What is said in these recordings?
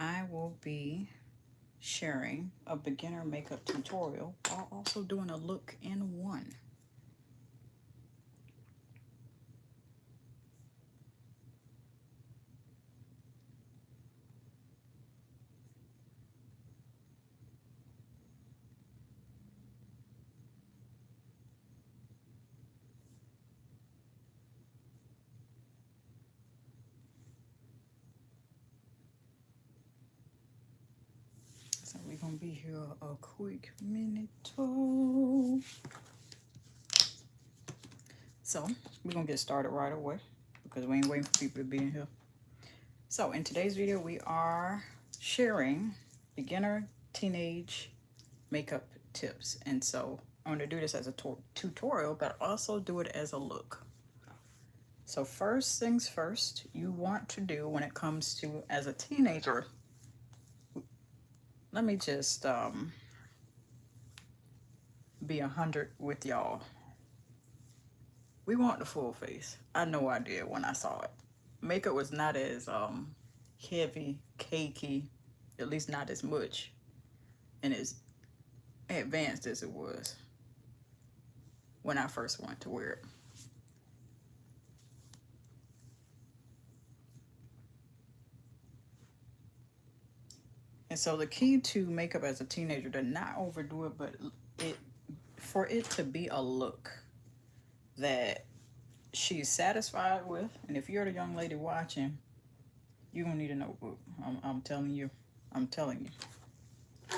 I will be sharing a beginner makeup tutorial while also doing a look in one. So we're gonna be here a quick minute. So we're gonna get started right away because we ain't waiting for people to be in here. So in today's video, we are sharing beginner teenage makeup tips. And so I'm gonna do this as a tutorial, but also do it as a look. So first things first, you want to do when it comes to as a teenager, let me just be 100 with y'all. We want the full face. I know I did when I saw it. Makeup was not as heavy, cakey, at least not as much, and as advanced as it was when I first wanted to wear it. And so the key to makeup as a teenager, to not overdo it, but for it to be a look that she's satisfied with. And if you're the young lady watching, you're gonna need a notebook. I'm telling you. I'm telling you.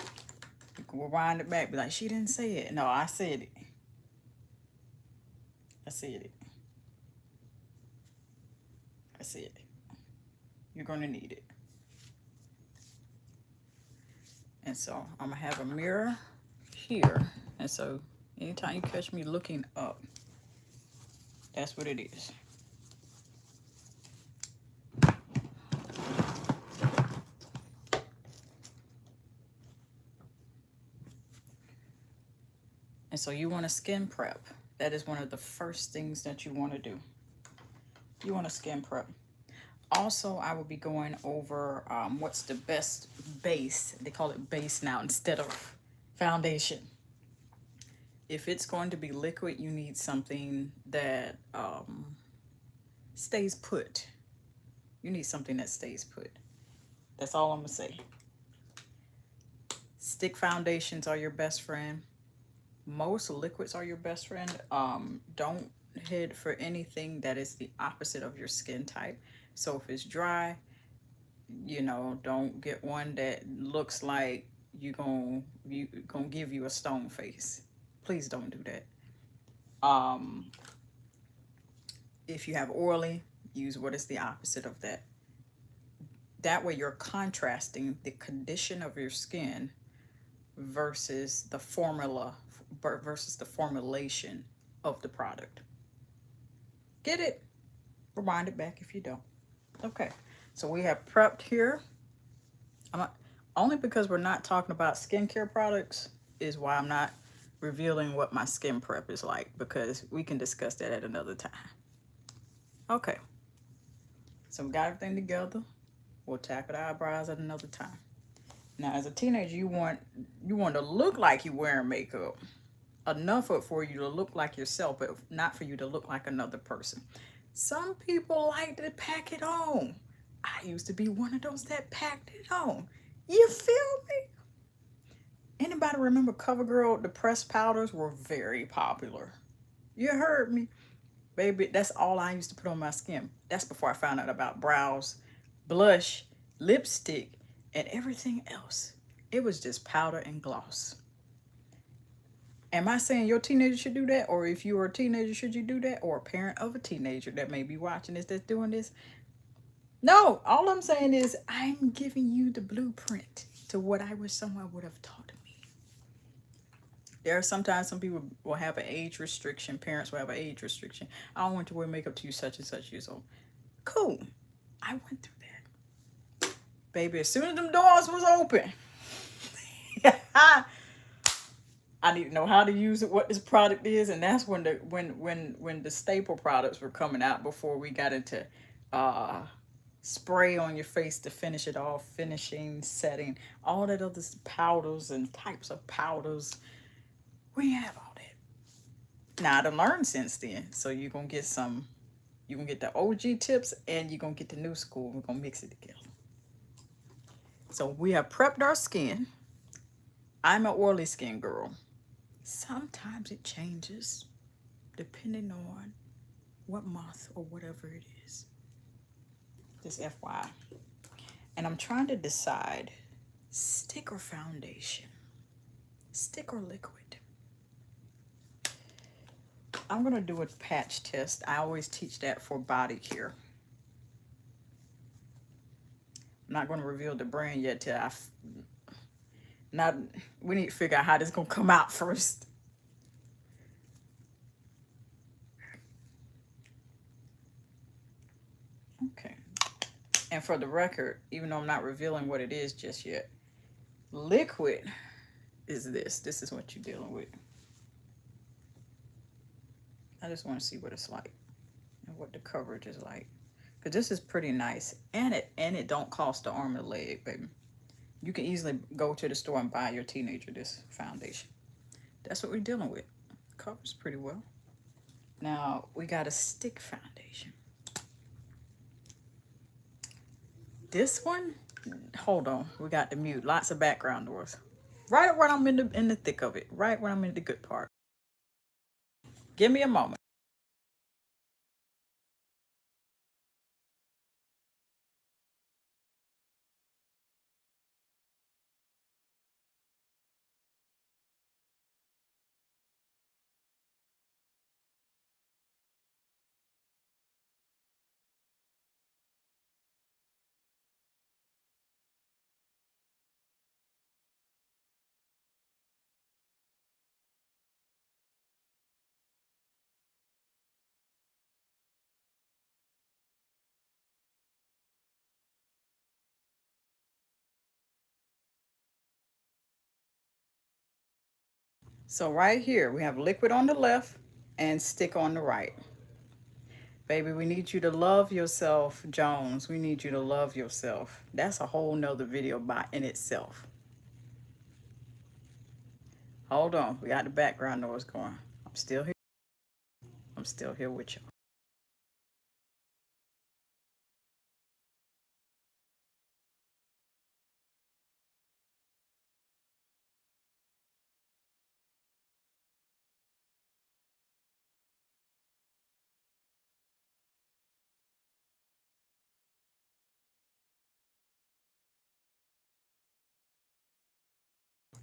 You can rewind it back, be like, she didn't say it. No, I said it. I said it. I said it. You're gonna need it. And so I'm gonna have a mirror here. And so anytime you catch me looking up, that's what it is. And so you want to skin prep. That is one of the first things that you want to do. You want to skin prep. Also, I will be going over what's the best base. They call it base now instead of foundation. If it's going to be liquid, you need something that stays put. You need something that stays put. That's all I'm going to say. Stick foundations are your best friend. Most liquids are your best friend. Don't head for anything that is the opposite of your skin type. So if it's dry, you know, don't get one that looks like you gonna give you a stone face. Please don't do that. If you have oily, use what is the opposite of that. That way you're contrasting the condition of your skin versus the formula, versus the formulation of the product. Get it? Rewind it back if you don't. Okay, so we have prepped here. Only because we're not talking about skincare products is why I'm not revealing what my skin prep is like, because we can discuss that at another time. Okay, so we got everything together. We'll tackle the eyebrows at another time. Now, as a teenager, you want to look like you're wearing makeup. Enough for you to look like yourself, but not for you to look like another person. Some people like to pack it on. I used to be one of those that packed it on. You feel me? Anybody remember CoverGirl? The pressed powders were very popular. You heard me. Baby, that's all I used to put on my skin. That's before I found out about brows, blush, lipstick, and everything else. It was just powder and gloss. Am I saying your teenager should do that? Or if you are a teenager, should you do that? Or a parent of a teenager that may be watching this, that's doing this? No, all I'm saying is I'm giving you the blueprint to what I wish someone would have taught me. There are sometimes some people will have an age restriction. Parents will have an age restriction. I don't want to wear makeup to you such and such years old. Cool. I went through that. Baby, as soon as them doors was open, I need to know how to use it, what this product is, and that's when the staple products were coming out before we got into spray on your face to finish it off, finishing, setting, all that other powders and types of powders. We have all that. Now I done learned since then. So you're gonna get some, you're gonna get the OG tips and you're gonna get the new school. We're gonna mix it together. So we have prepped our skin. I'm an oily skin girl. Sometimes it changes depending on what month or whatever it is. Just FYI. And I'm trying to decide stick or foundation, stick or liquid. I'm going to do a patch test. I always teach that for body care. I'm not going to reveal the brand yet till we need to figure out how this is going to come out first. Okay. And for the record, even though I'm not revealing what it is just yet, liquid is this. This is what you're dealing with. I just want to see what it's like and what the coverage is like. Because this is pretty nice. And it don't cost the arm and leg, baby. You can easily go to the store and buy your teenager this foundation. That's what we're dealing with. Covers pretty well. Now we got a stick foundation. This one, hold on, we got the mute. Lots of background noise. Right when I'm in the thick of it. Right when I'm in the good part. Give me a moment. So right here, we have liquid on the left and stick on the right. Baby, we need you to love yourself, Jones. We need you to love yourself. That's a whole nother video by in itself. Hold on, we got the background noise going. I'm still here. I'm still here with you.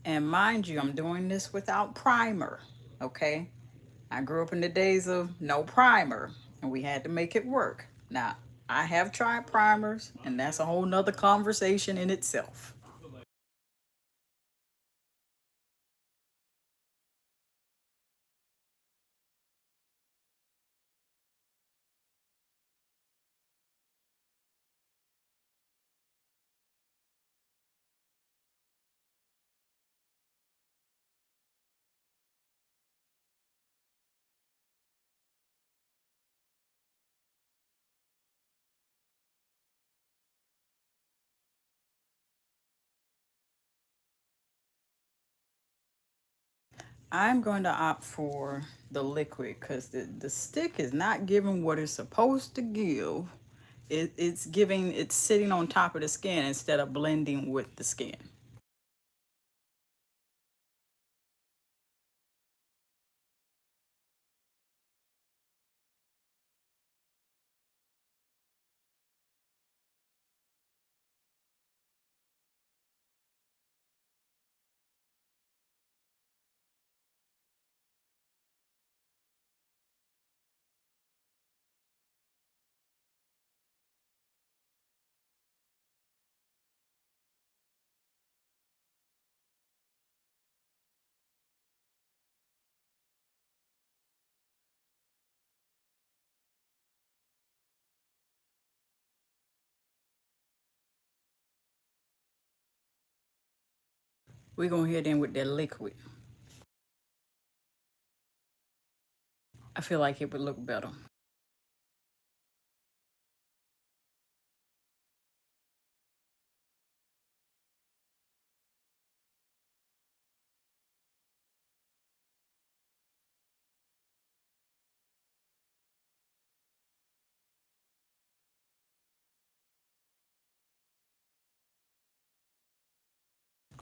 And mind you, I'm doing this without primer, okay? I grew up in the days of no primer, and we had to make it work. Now, I have tried primers, and that's a whole nother conversation in itself. I'm going to opt for the liquid because the stick is not giving what it's supposed to give. It's sitting on top of the skin instead of blending with the skin. We're going to hit in with that liquid. I feel like it would look better.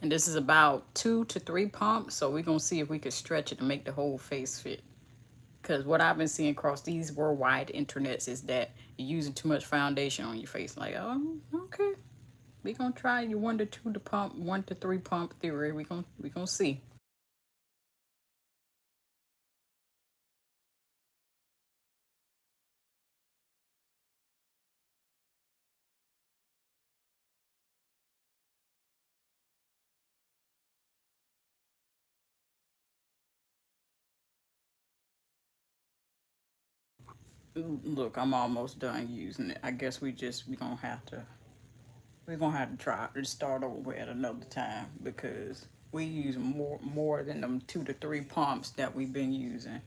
And this is about 2 to 3 pumps. So we're going to see if we could stretch it to make the whole face fit. Because what I've been seeing across these worldwide internets is that you're using too much foundation on your face. Like, oh, okay. We're going to try your 1 to 2 to pump, 1 to 3 pump theory. We're gonna see. Look, I'm almost done using it. I guess we're gonna have to try to start over at another time because we use more than them 2 to 3 pumps that we've been using.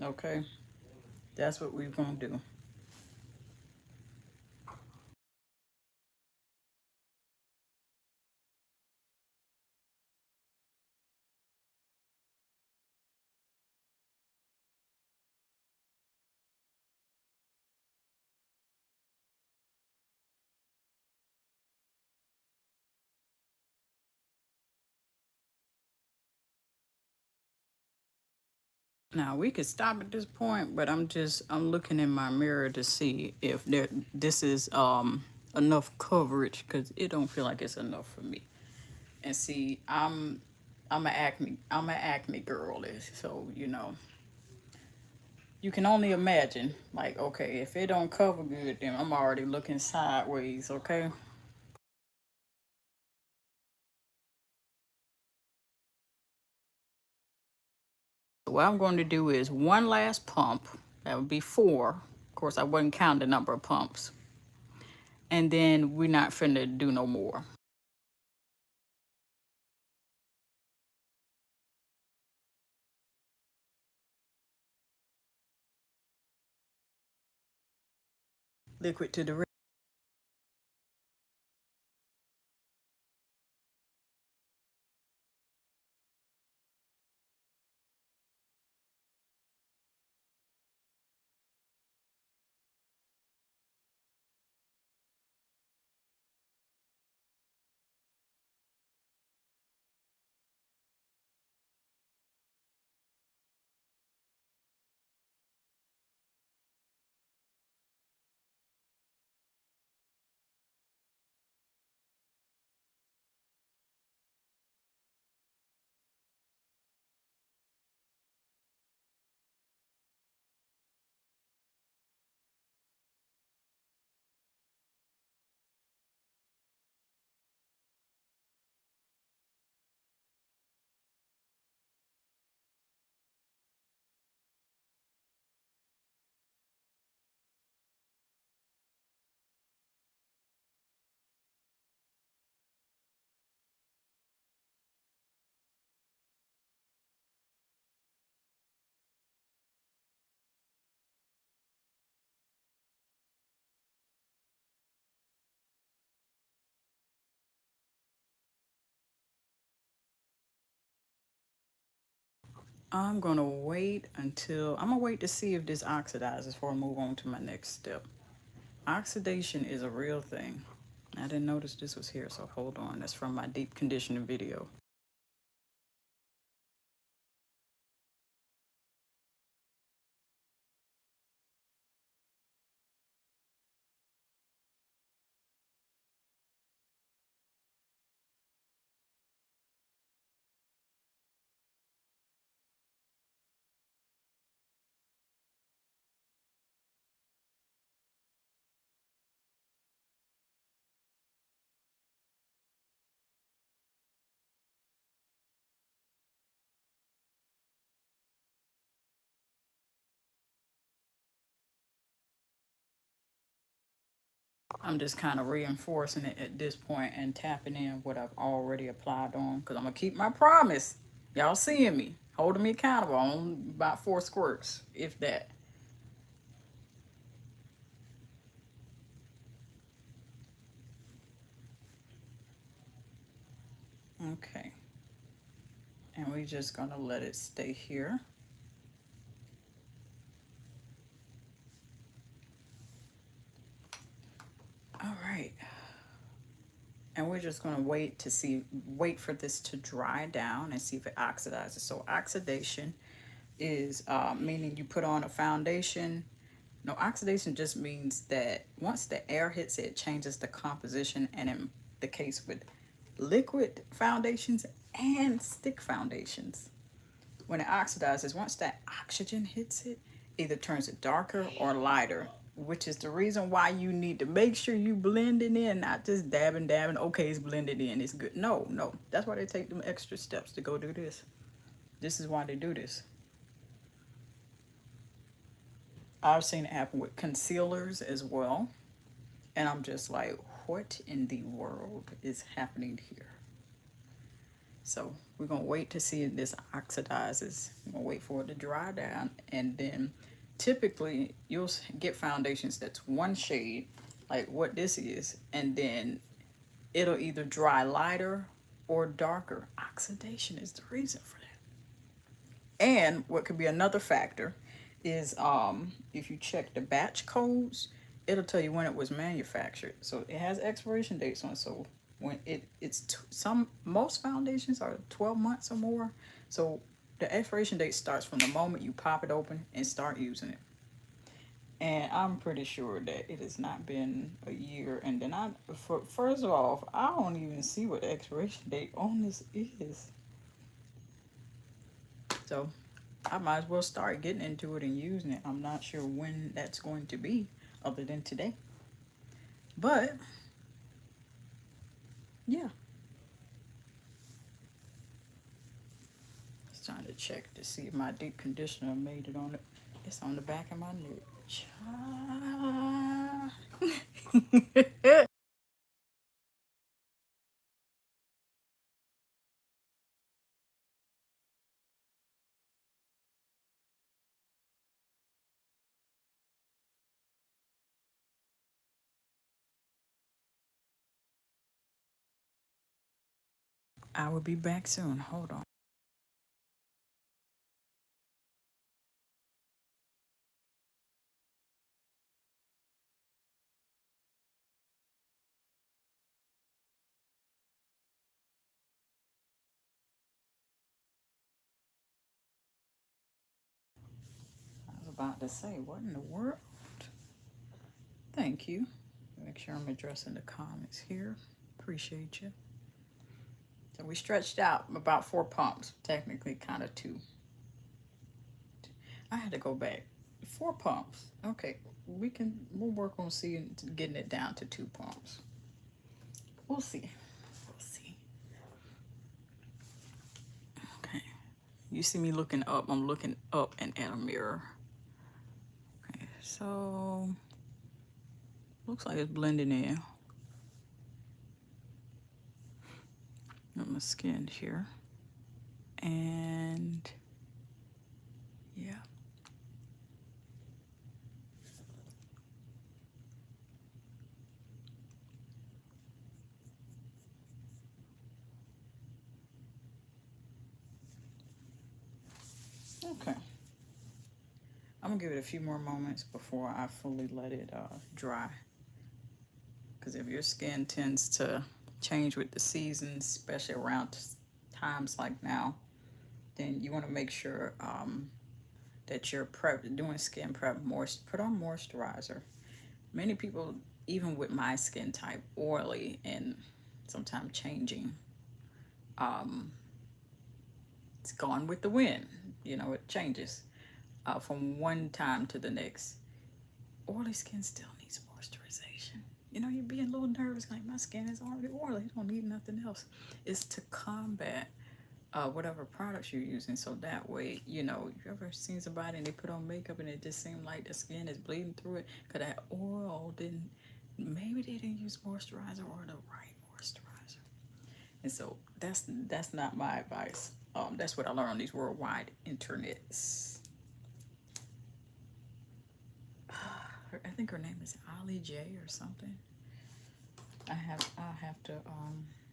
Okay, that's what we're gonna do. Now we could stop at this point, but I'm looking in my mirror to see if this is enough coverage because it don't feel like it's enough for me. And see, I'm a acne girl, so you can only imagine. Like, okay, if it don't cover good, then I'm already looking sideways. Okay. So what I'm going to do is one last pump. That would be 4. Of course, I wouldn't count the number of pumps. And then we're not finna do no more. Liquid to the I'm gonna wait to see if this oxidizes before I move on to my next step. Oxidation is a real thing. I didn't notice this was here, so hold on. That's from my deep conditioning video. I'm just kind of reinforcing it at this point and tapping in what I've already applied on because I'm gonna keep my promise. Y'all seeing me, holding me accountable on about 4 squirts, if that. Okay, and we just gonna let it stay here. All right. And we're just going to wait for this to dry down and see if it oxidizes. So oxidation is meaning you put on a foundation. No, oxidation just means that once the air hits it, it changes the composition. And in the case with liquid foundations and stick foundations, when it oxidizes, once that oxygen hits it, either turns it darker or lighter, which is the reason why you need to make sure you blend it in, not just dabbing, okay, it's blended in, it's good. No, no. That's why they take them extra steps to go do this. This is why they do this. I've seen it happen with concealers as well. And I'm just like, what in the world is happening here? So we're going to wait to see if this oxidizes. We're going to wait for it to dry down. And then typically you'll get foundations that's one shade, like what this is. And then it'll either dry lighter or darker. Oxidation is the reason for that. And what could be another factor is if you check the batch codes, it'll tell you when it was manufactured. So it has expiration dates on it. So when most foundations are 12 months or more. So the expiration date starts from the moment you pop it open and start using it. And I'm pretty sure that it has not been a year. And then first of all, I don't even see what the expiration date on this is. So I might as well start getting into it and using it. I'm not sure when that's going to be other than today. But yeah. Just trying to check to see if my deep conditioner made it on it. It's on the back of my neck. I will be back soon. Hold on. I was about to say, what in the world? Thank you. Make sure I'm addressing the comments here. Appreciate you. So we stretched out about 4 pumps, technically kind of 2. I had to go back. 4 pumps. Okay, we'll work on getting it down to 2 pumps. We'll see. We'll see. Okay. You see me looking up. I'm looking up and at a mirror. Okay, so looks like it's blending in. On my skin here. And yeah. Okay. I'm gonna give it a few more moments before I fully let it dry. Because if your skin tends to change with the seasons, especially around times like now, then you want to make sure that you're doing skin prep, put on moisturizer. Many people, even with my skin type, oily and sometimes changing, it's gone with the wind. You know, it changes from one time to the next. Oily skin still needs moisturization. You know, you're being a little nervous, like my skin is already oily, I don't need nothing else. It's to combat whatever products you're using, so that way, you know, you ever seen somebody and they put on makeup and it just seemed like the skin is bleeding through it because that oil maybe they didn't use moisturizer or the right moisturizer. And so that's not my advice. That's what I learned on these worldwide internets. I think her name is Ali J or something. I'll have to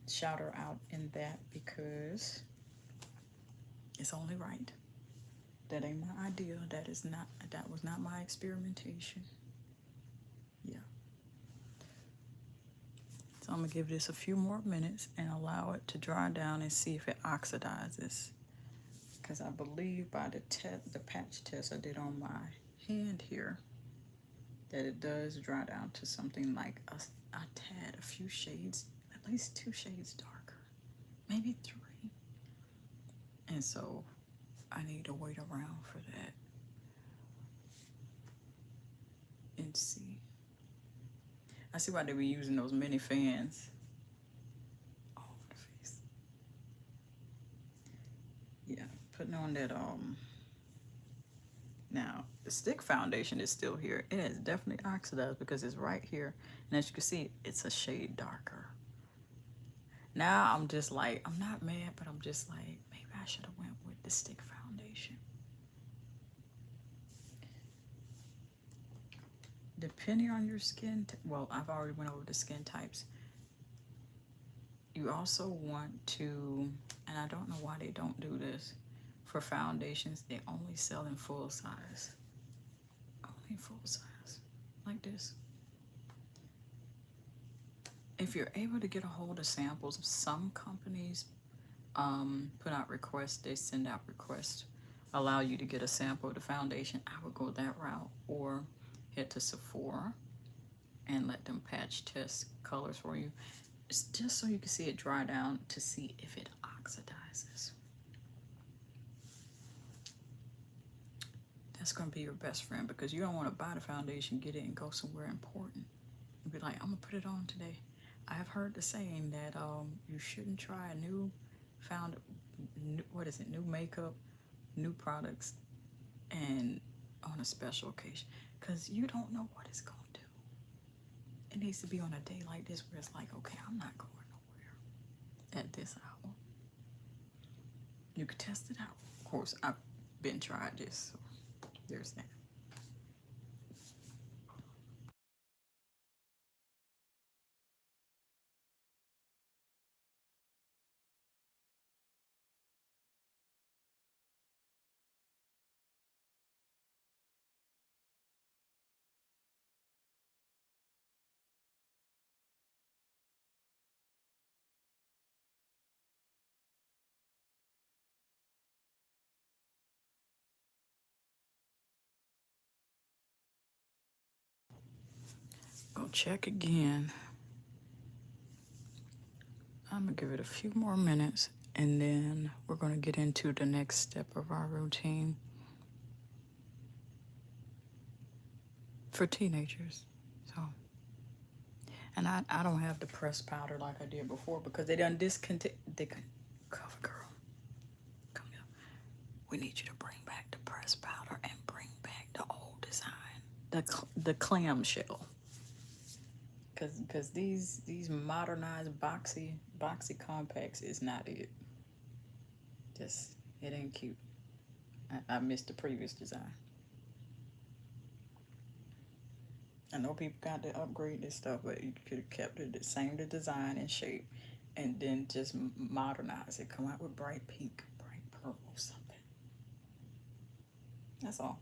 shout her out in that because it's only right. That ain't my idea. That was not my experimentation. Yeah. So I'm gonna give this a few more minutes and allow it to dry down and see if it oxidizes. Because I believe by the patch test I did on my hand here that it does dry down to something like a tad, a few shades, at least 2 shades darker, maybe 3. And so I need to wait around for that and see. I see why they were using those mini fans all over the face. Yeah, putting on that now the stick foundation is still here. It is definitely oxidized because it's right here, and as you can see, it's a shade darker. Now I'm just like, I'm not mad, but I'm just like, maybe I should have went with the stick foundation. Depending on your skin, well, I've already went over the skin types. You also want to, and I don't know why they don't do this, for foundations, they only sell in full size. Only full size, like this. If you're able to get a hold of samples, some companies put out requests, they send out requests, allow you to get a sample of the foundation. I would go that route, or head to Sephora and let them patch test colors for you. It's just so you can see it dry down to see if it oxidizes. That's going to be your best friend, because you don't want to buy the foundation, get it, and go somewhere important and be like, I'm going to put it on today. I have heard the saying that you shouldn't try a new makeup, new products, and on a special occasion, because you don't know what it's going to do. It needs to be on a day like this where it's like, okay, I'm not going nowhere at this hour. You could test it out. Of course, I've been tried this, so there's that. Go check again. I'm gonna give it a few more minutes, and then we're gonna get into the next step of our routine for teenagers. So, and I don't have the pressed powder like I did before, because they done cover girl. Come here. We need you to bring back the pressed powder and bring back the old design, the clamshell. Cause these modernized boxy compacts is not it. Just, it ain't cute. I missed the previous design. I know people got to upgrade this stuff, but you could have kept it the same, the design and shape, and then just modernize it. Come out with bright pink, bright purple, something. That's all.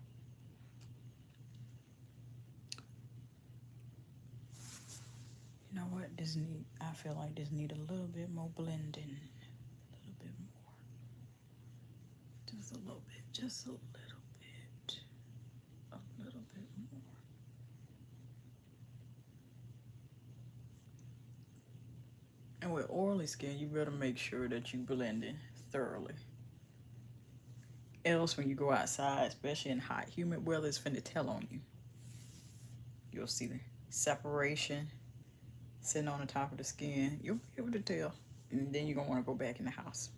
You know what? I feel like this need a little bit more blending. A little bit more. Just a little bit. Just a little bit. A little bit more. And with oily skin, you better make sure that you blend it thoroughly. Else, when you go outside, especially in hot, humid weather, it's finna tell on you. You'll see the separation sitting on the top of the skin. You'll be able to tell. And then you're gonna want to go back in the house.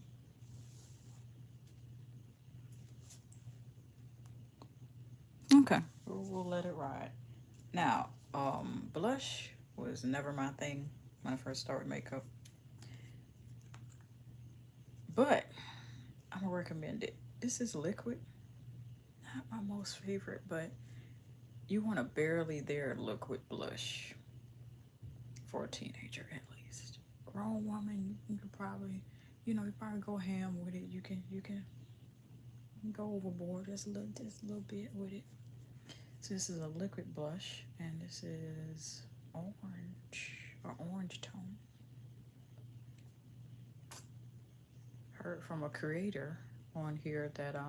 Okay, we'll let it ride. Now, blush was never my thing when I first started makeup. But I'm gonna recommend it. This is liquid. Not my most favorite, but you want a barely there liquid blush for a teenager at least. Grown woman, you can probably, you probably go ham with it. You can go overboard just a little bit with it. So this is a liquid blush, and this is orange. or orange tone. Heard from a creator on here that I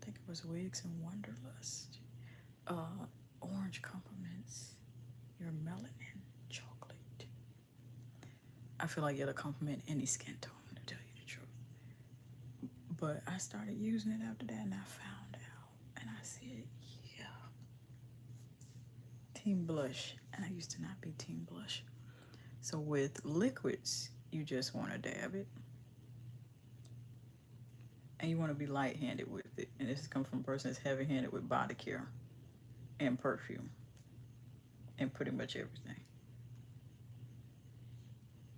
think it was Wigs and Wonderlust. Orange complements your melanin chocolate. I feel like it'll compliment any skin tone, to tell you the truth. But I started using it after that and I found out. And I said, yeah. Team blush. And I used to not be team blush. So with liquids, you just want to dab it. And you want to be light-handed with it. And this is coming from a person that's heavy-handed with body care and perfume and pretty much everything.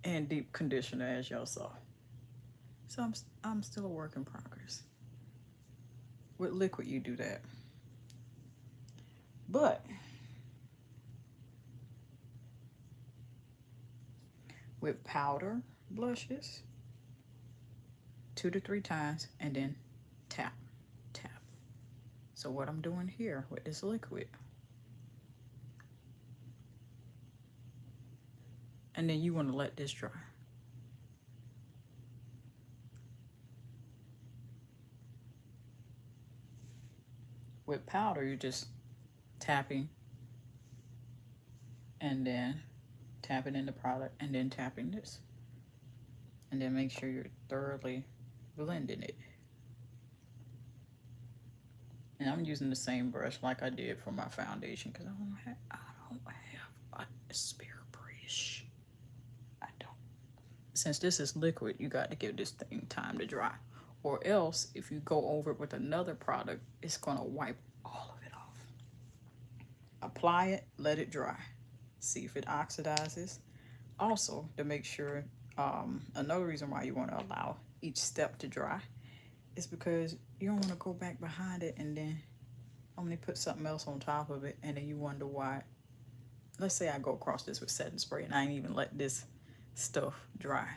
And deep conditioner, as y'all saw. So I'm still a work in progress. With liquid, you do that. But with powder blushes, 2 to 3 times, and then tap, tap. So what I'm doing here with this liquid, and then you want to let this dry. With powder, you're just tapping and then tapping in the product and then tapping this. And then make sure you're thoroughly blending it. And I'm using the same brush like I did for my foundation because I don't have a spare brush. I don't. Since this is liquid, you got to give this thing time to dry. Or else, if you go over it with another product, it's going to wipe all of it off. Apply it, let it dry. See if it oxidizes. Also, to make sure, another reason why you want to allow each step to dry is because you don't want to go back behind it and then only put something else on top of it and then you wonder why. Let's say I go across this with setting spray and I ain't even let this stuff dry.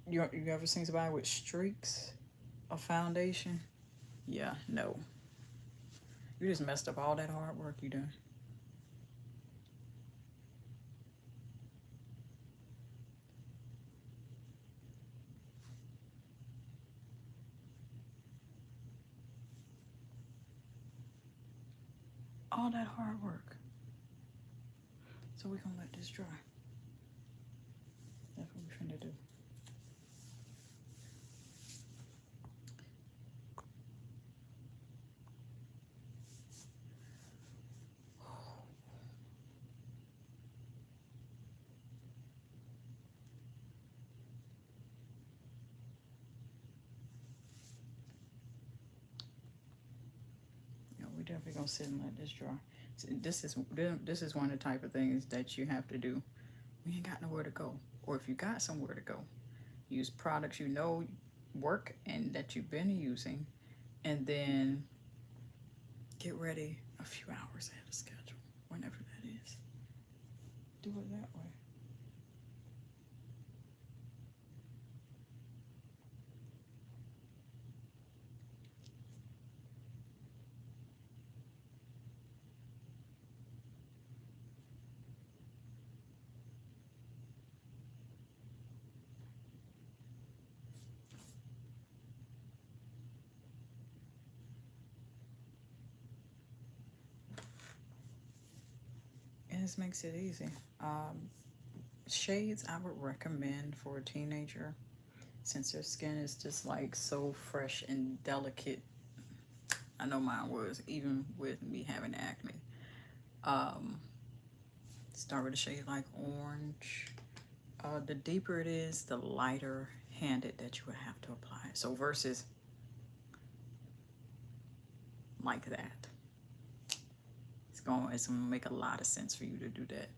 You ever seen somebody with streaks of foundation? Yeah, no. You just messed up all that hard work you done. All that hard work. So we're gonna let this dry. That's what we're finna do. We definitely gonna sit and let this dry. So this is one of the type of things that you have to do. We ain't got nowhere to go, or if you got somewhere to go, use products you know work and that you've been using, and then get ready a few hours ahead of schedule, whenever that is. Do it that way. And this makes it easy. Shades I would recommend for a teenager, since their skin is just like so fresh and delicate. I know mine was, even with me having acne. Start with a shade like orange. The deeper it is, the lighter handed that you would have to apply it. So versus like that, it's gonna make a lot of sense for you to do that.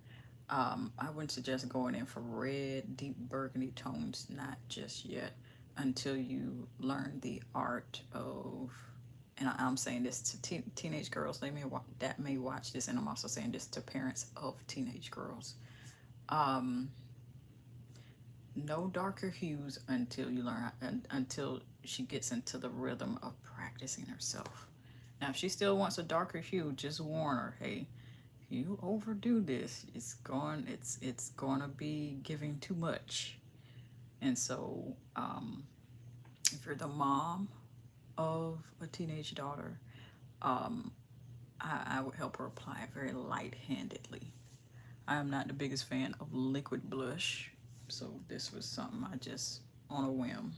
I wouldn't suggest going in for red, deep burgundy tones, not just yet, until you learn the art of, and I'm saying this to teenage girls that may watch this, and I'm also saying this to parents of teenage girls. No darker hues until you learn, until she gets into the rhythm of practicing herself. Now, if she still wants a darker hue, just warn her, hey, you overdo this, it's going to be giving too much. And so, if you're the mom of a teenage daughter, um, I would help her apply it very light-handedly. I am not the biggest fan of liquid blush, so this was something I just, on a whim,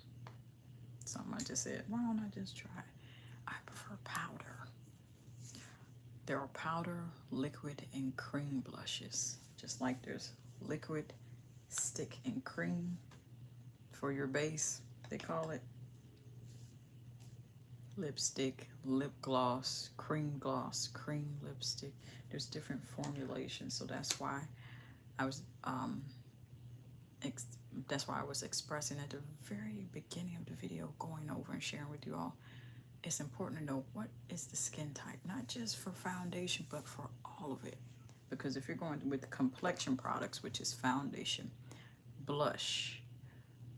something I just said, why don't I just try it? I prefer powder. There are powder, liquid, and cream blushes. Just like there's liquid, stick, and cream for your base, they call it. Lipstick, lip gloss, cream lipstick. There's different formulations, so that's why I was expressing at the very beginning of the video, going over and sharing with you all. It's important to know what is the skin type, not just for foundation, but for all of it. Because if you're going with complexion products, which is foundation, blush,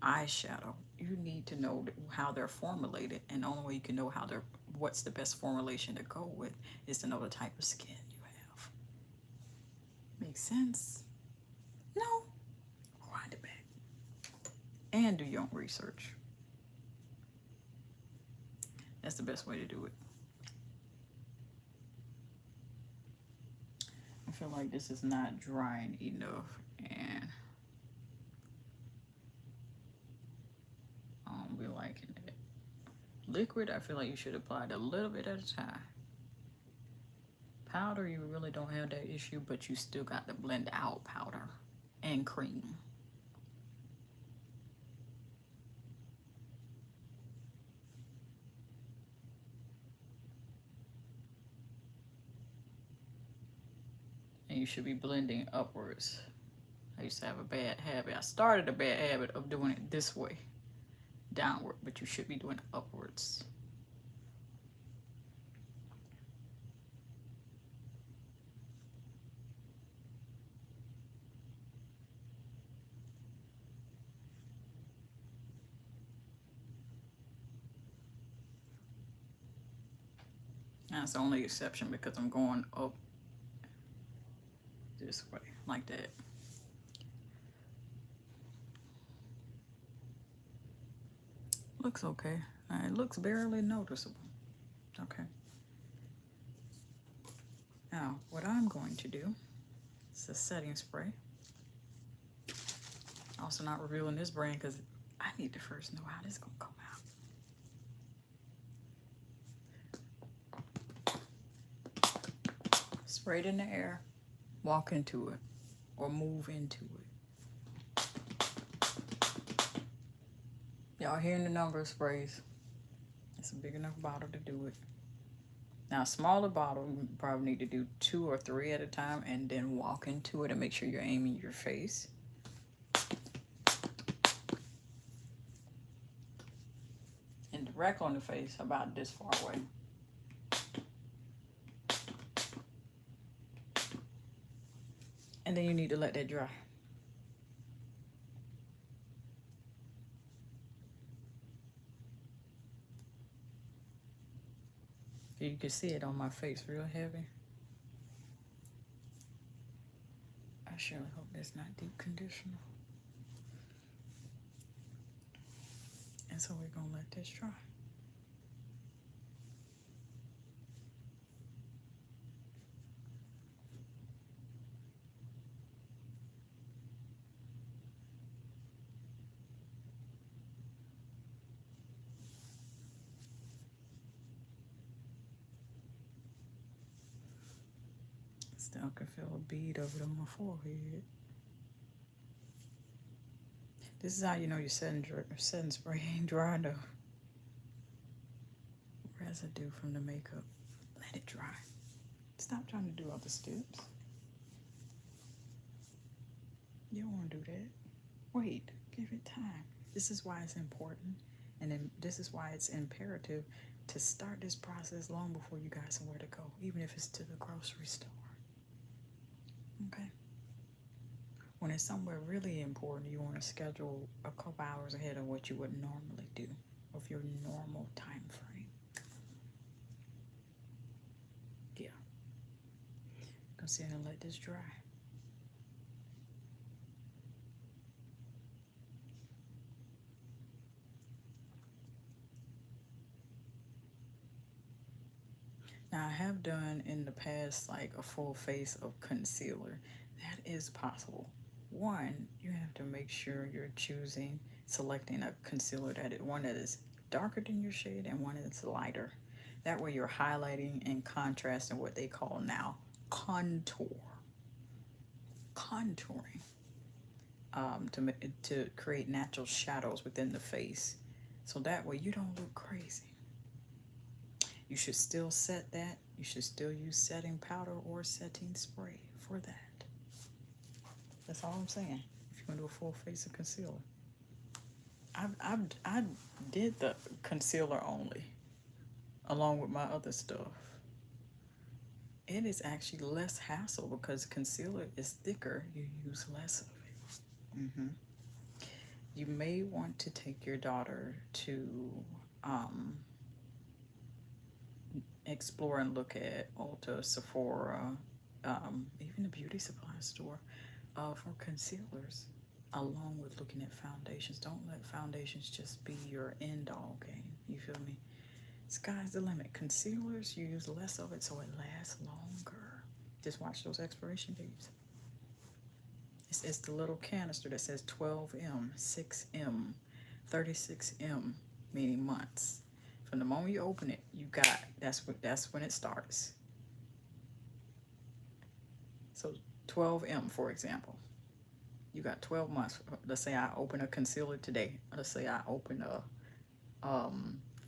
eyeshadow, you need to know how they're formulated, and the only way you can know what's the best formulation to go with is to know the type of skin you have. Makes sense? No? Wind it back. And do your own research. That's the best way to do it. I feel like this is not drying enough, and I don't be liking it. Liquid, I feel like you should apply it a little bit at a time. Powder, you really don't have that issue, but you still got to blend out powder and cream. And you should be blending upwards. I used to have a bad habit. I started a bad habit of doing it this way, downward, but you should be doing it upwards. That's the only exception because I'm going up this way, like that. Looks okay. It looks barely noticeable. Okay. Now, what I'm going to do is a setting spray. Also not revealing this brand because I need to first know how this is going to come out. Spray it in the air, walk into it, or move into it. Y'all hearing the number of sprays? It's a big enough bottle to do it. Now, a smaller bottle, you probably need to do 2 or 3 at a time and then walk into it and make sure you're aiming your face. And direct on the face, about this far away. And then you need to let that dry. You can see it on my face real heavy. I surely hope that's not deep conditioner. And so we're gonna let this dry. Still can feel a bead of it on my forehead. This is how you know your setting spray ain't dry enough. Residue from the makeup. Let it dry. Stop trying to do all the steps. You don't want to do that. Wait, give it time. This is why it's important, and then this is why it's imperative to start this process long before you got somewhere to go, even if it's to the grocery store. Okay? When it's somewhere really important, you want to schedule a couple hours ahead of what you would normally do, of your normal time frame. Concealer and let this dry. Now, I have done in the past like a full face of concealer. That is possible. One, you have to make sure you're selecting a concealer one that is darker than your shade and one that's lighter. That way, you're highlighting and contrasting what they call now contouring, to create natural shadows within the face. So that way, you don't look crazy. You should still set that. You should still use setting powder or setting spray for that. That's all I'm saying. If you want to do a full face of concealer, I did the concealer only, along with my other stuff. It is actually less hassle because concealer is thicker. You use less of it. You may want to take your daughter to explore and look at Ulta, Sephora, even a beauty supply store for concealers, along with looking at foundations. Don't let foundations just be your end-all game. You feel me? Sky's the limit. Concealers, you use less of it so it lasts longer. Just watch those expiration dates. It's the little canister that says 12M, 6M, 36M, meaning months. From the moment you open it, that's when it starts. So 12M, for example, you got 12 months. Let's say I open a concealer today. Let's say I open a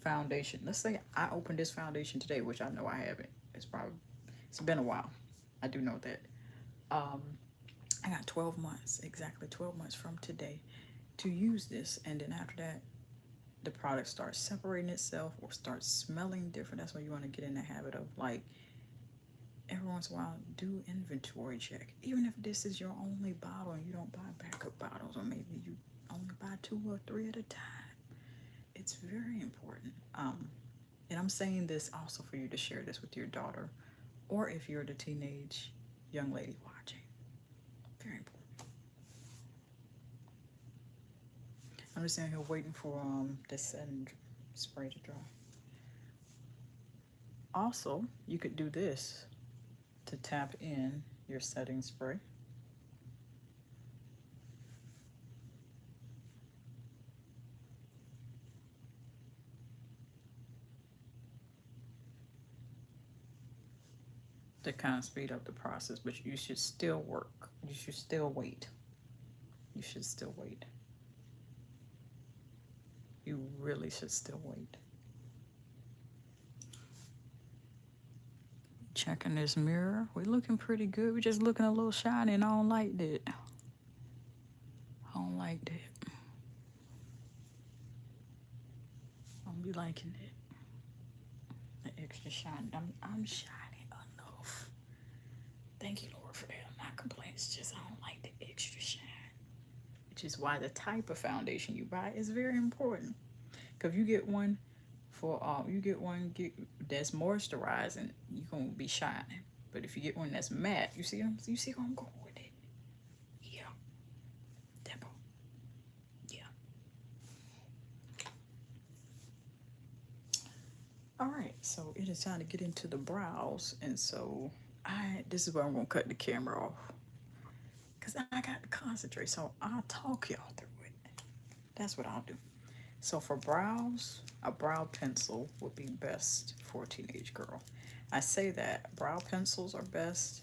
foundation. Let's say I opened this foundation today, which I know I haven't. It's been a while. I do know that. I got 12 months, exactly 12 months from today to use this. And then after that, the product starts separating itself or starts smelling different. That's why you want to get in the habit of, like, every once in a while, do inventory check. Even if this is your only bottle and you don't buy backup bottles, or maybe you only buy 2 or 3 at a time. It's very important. And I'm saying this also for you to share this with your daughter, or if you're the teenage young lady watching. Very important. I'm just sitting here waiting for this setting spray to dry. Also, you could do this to tap in your setting spray. To kind of speed up the process, but you should still work. You should still wait. You should still wait. You really should still wait. Checking this mirror. We're looking pretty good. We're just looking a little shiny, and I don't like that. I don't like that. I don't be liking it. The extra shiny. I'm shiny enough. Thank you, Lord, for that. I'm not complaining. It's just I don't like the extra shine. Which is why the type of foundation you buy is very important. Because you get one that's moisturizing, you're gonna be shining. But if you get one that's matte, you see where I'm going with it. Yeah. Depot. Yeah. All right, so it is time to get into the brows, and so this is where I'm gonna cut the camera off. Because I got to concentrate, so I'll talk y'all through it. That's what I'll do. So for brows, a brow pencil would be best for a teenage girl. I say that brow pencils are best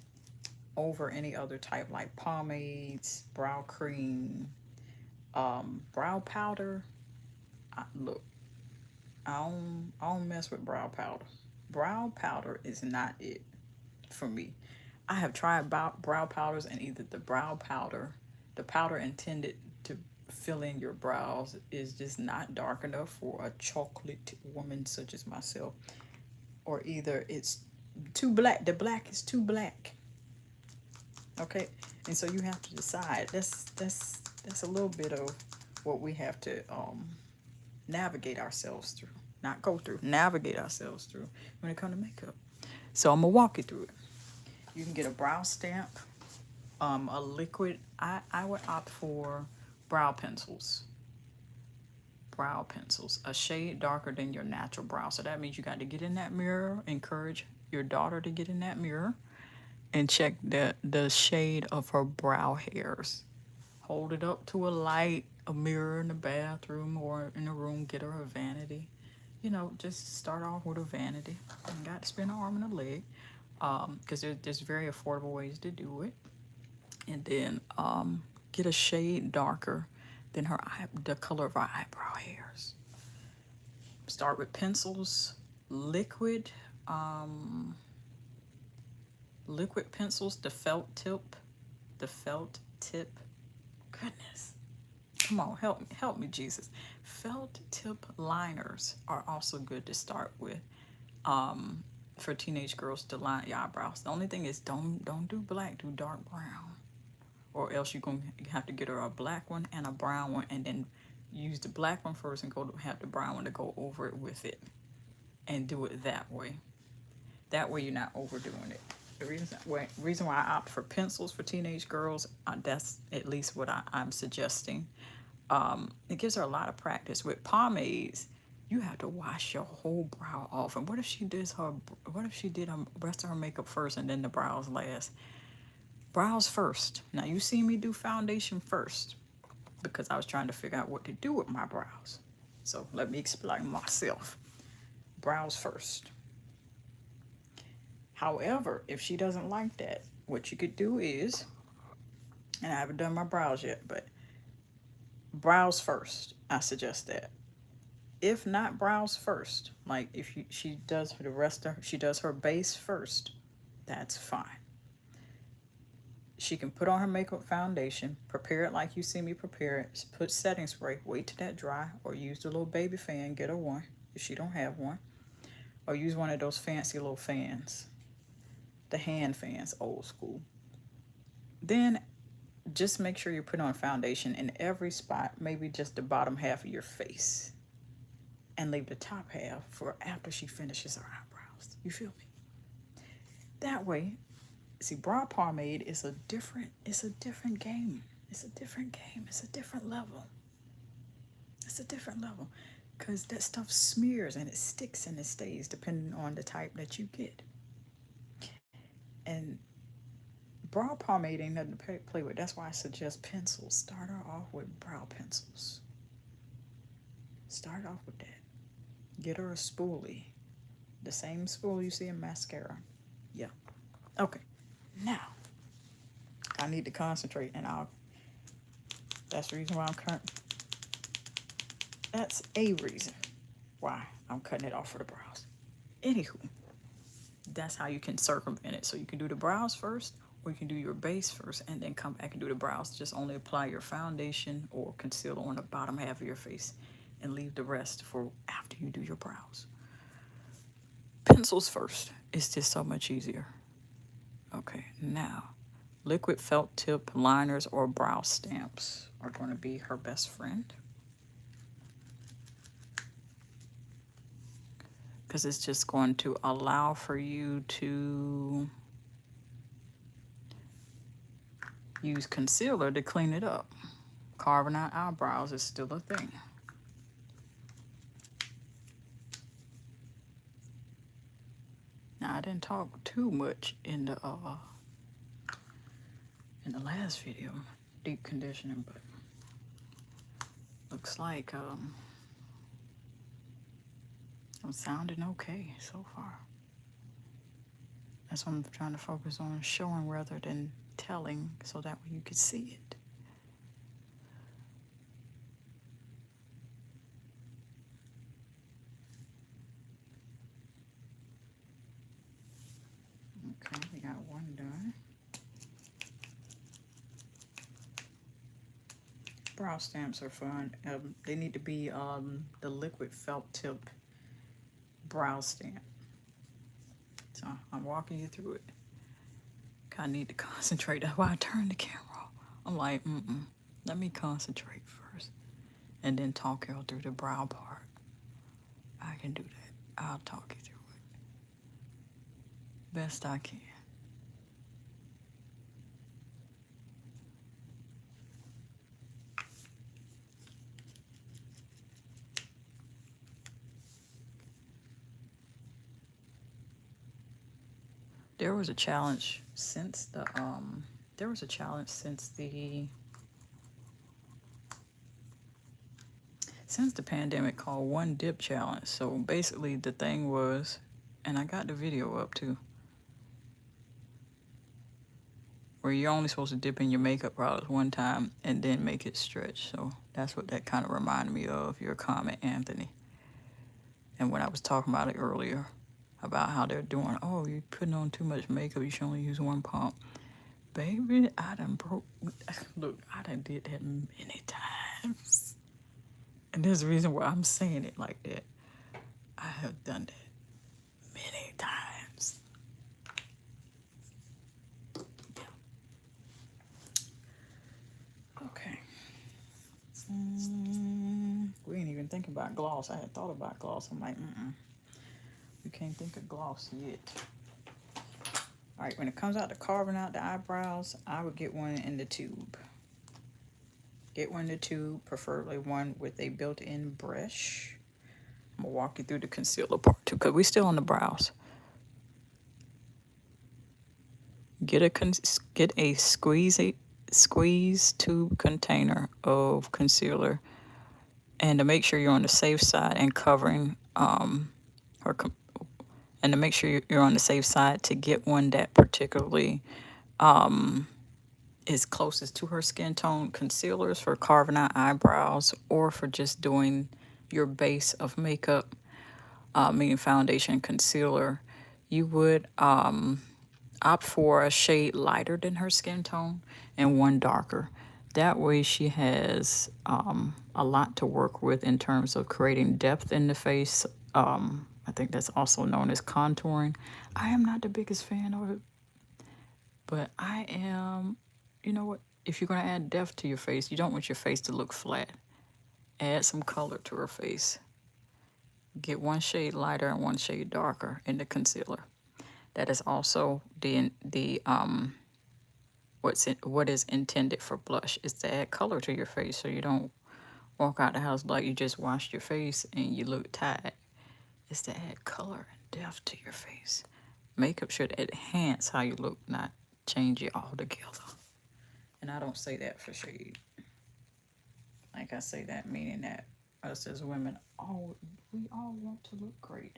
over any other type, like pomades, brow cream, brow powder. Look, I don't mess with brow powder. Brow powder is not it for me. I have tried brow powders, and either the powder intended to fill in your brows is just not dark enough for a chocolate woman such as myself, or either it's too black. The black is too black. Okay, and so you have to decide. That's a little bit of what we have to navigate ourselves through. Not go through, navigate ourselves through when it comes to makeup. So I'm gonna walk you through it. You can get a brow stamp, a liquid. I would opt for brow pencils. Brow pencils, a shade darker than your natural brow. So that means you got to get in that mirror, encourage your daughter to get in that mirror and check the shade of her brow hairs. Hold it up to a light, a mirror in the bathroom or in the room, get her a vanity. You know, just start off with a vanity. You got to spend an arm and a leg because there's very affordable ways to do it. And then get a shade darker than the color of her eyebrow hairs. Start with pencils, liquid, liquid pencils, the felt tip. Goodness, come on, help me, Jesus. Felt tip liners are also good to start with. For teenage girls to line your eyebrows. The only thing is don't do black, do dark brown. Or else you're going to have to get her a black one and a brown one and then use the black one first and have the brown one to go over it with it and do it that way. That way you're not overdoing it. The reason why I opt for pencils for teenage girls, that's at least what I'm suggesting. It gives her a lot of practice. With pomades, you have to wash your whole brow off. And what if she did her rest of her makeup first and then the brows last? Brows first. Now you see me do foundation first because I was trying to figure out what to do with my brows. So let me explain myself. Brows first. However, if she doesn't like that, what you could do is, and I haven't done my brows yet, but brows first. I suggest that. If not brows first, like if she does her base first, that's fine. She can put on her makeup foundation, prepare it like you see me prepare it, put setting spray, wait till that dry, or use the little baby fan, get her one if she don't have one, or use one of those fancy little fans, the hand fans, old school. Then just make sure you put on foundation in every spot, maybe just the bottom half of your face, and leave the top half for after she finishes her eyebrows. You feel me? That way, see, brow pomade is a different game. It's a different game. It's a different level. It's a different level. Because that stuff smears and it sticks and it stays depending on the type that you get. And brow pomade ain't nothing to play with. That's why I suggest pencils. Start her off with brow pencils. Start off with that. Get her a spoolie. The same spool you see in mascara. Yeah. Okay. Now, I need to concentrate, and that's the reason why that's a reason why I'm cutting it off for the brows. Anywho, that's how you can circumvent it. So you can do the brows first, or you can do your base first, and then come back and do the brows. Just only apply your foundation or concealer on the bottom half of your face, and leave the rest for after you do your brows. Pencils first. It's just so much easier. Okay, now, liquid felt tip liners or brow stamps are going to be her best friend. Because it's just going to allow for you to use concealer to clean it up. Carving out eyebrows is still a thing. Now, I didn't talk too much in the last video, deep conditioning, but looks like I'm sounding okay so far. That's what I'm trying to focus on, showing rather than telling, so that way you could see it. Okay, we got one done. Brow stamps are fun. They need to be the liquid felt tip brow stamp. So I'm walking you through it. I need to concentrate. That's why I turned the camera off. I'm like, let me concentrate first, and then talk you through the brow part. I can do that. I'll talk you through it best I can. There was a challenge since the pandemic called One Dip Challenge. So basically the thing was, and I got the video up too, where you're only supposed to dip in your makeup products one time and then make it stretch. So that's what that kind of reminded me of, your comment, Anthony. And when I was talking about it earlier, about how they're doing, oh, you're putting on too much makeup, you should only use one pump. Baby, I done broke, look, I done did that many times. And there's a reason why I'm saying it like that. I have done that many times. Yeah. Okay. We ain't even thinking about gloss. I had thought about gloss. I'm like, we can't think of gloss yet. All right, when it comes out to carving out the eyebrows, I would get one in the tube. Get one in the tube, preferably one with a built-in brush. I'm gonna walk you through the concealer part too, because we still on the brows. Get a squeeze tube container of concealer, and to make sure you're on the safe side and covering and to make sure you're on the safe side, to get one that particularly is closest to her skin tone. Concealers for carving out eyebrows or for just doing your base of makeup, meaning foundation, concealer, you would opt for a shade lighter than her skin tone and one darker. That way she has a lot to work with in terms of creating depth in the face. I think that's also known as contouring. I am not the biggest fan of it, but I am, you know what? If you're going to add depth to your face, you don't want your face to look flat. Add some color to her face. Get one shade lighter and one shade darker in the concealer. That is also what is intended for blush, is to add color to your face, so you don't walk out the house like you just washed your face and you look tired. It's to add color and depth to your face. Makeup should enhance how you look, not change it altogether. And I don't say that for shade. Like, I say that meaning that us as women, we all want to look great.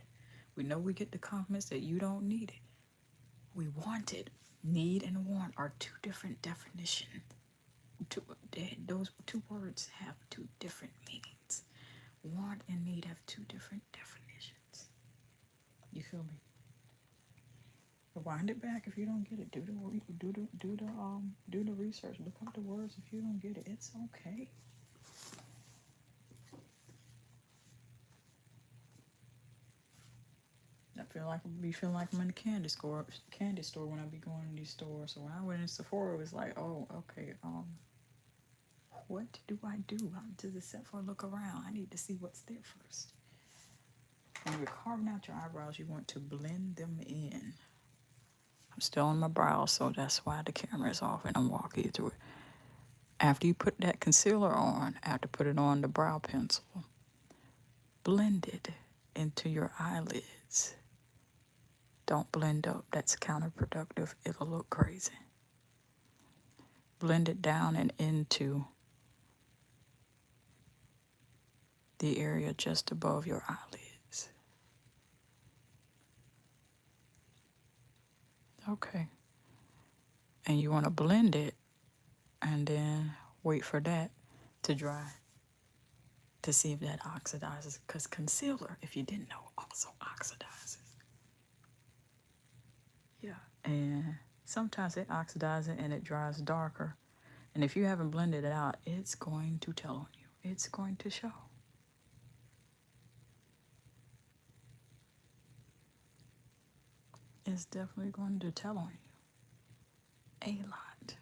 We know we get the compliments that you don't need it. We want it. Need and want are two different definitions. Those two words have two different meanings. Want and need have two different definitions. You feel me? Rewind it back if you don't get it. Do the research. Look up the words if you don't get it. It's okay. I feel like I'm in a candy store when I be going in these stores. So when I went in Sephora, it was like, oh, okay, what do I do? Does it Sephora look around? I need to see what's there first. When you're carving out your eyebrows, you want to blend them in. I'm still on my brows, so that's why the camera is off and I'm walking you through it. After you put that concealer on, after put it on the brow pencil, blend it into your eyelids. Don't blend up. That's counterproductive. It'll look crazy. Blend it down and into the area just above your eyelids. Okay. And you want to blend it and then wait for that to dry to see if that oxidizes. Because concealer, if you didn't know, also oxidizes. Yeah. And sometimes it oxidizes and it dries darker. And if you haven't blended it out, it's going to tell on you. It's going to show. It's definitely going to tell on you. A lot.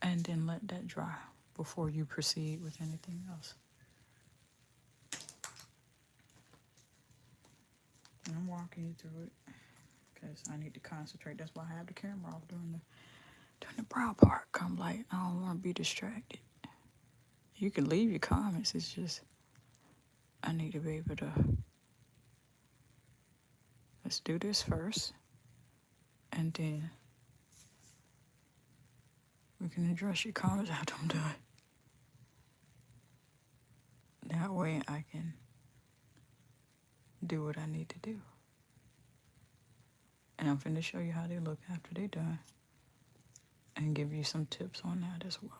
And then let that dry before you proceed with anything else. And I'm walking you through it because I need to concentrate. That's why I have the camera off during the brow part. I'm like, I don't want to be distracted. You can leave your comments. It's just I need to be able to, let's do this first, and then we can address your comments after I'm done. That way I can do what I need to do. And I'm finna show you how they look after they done and give you some tips on that as well.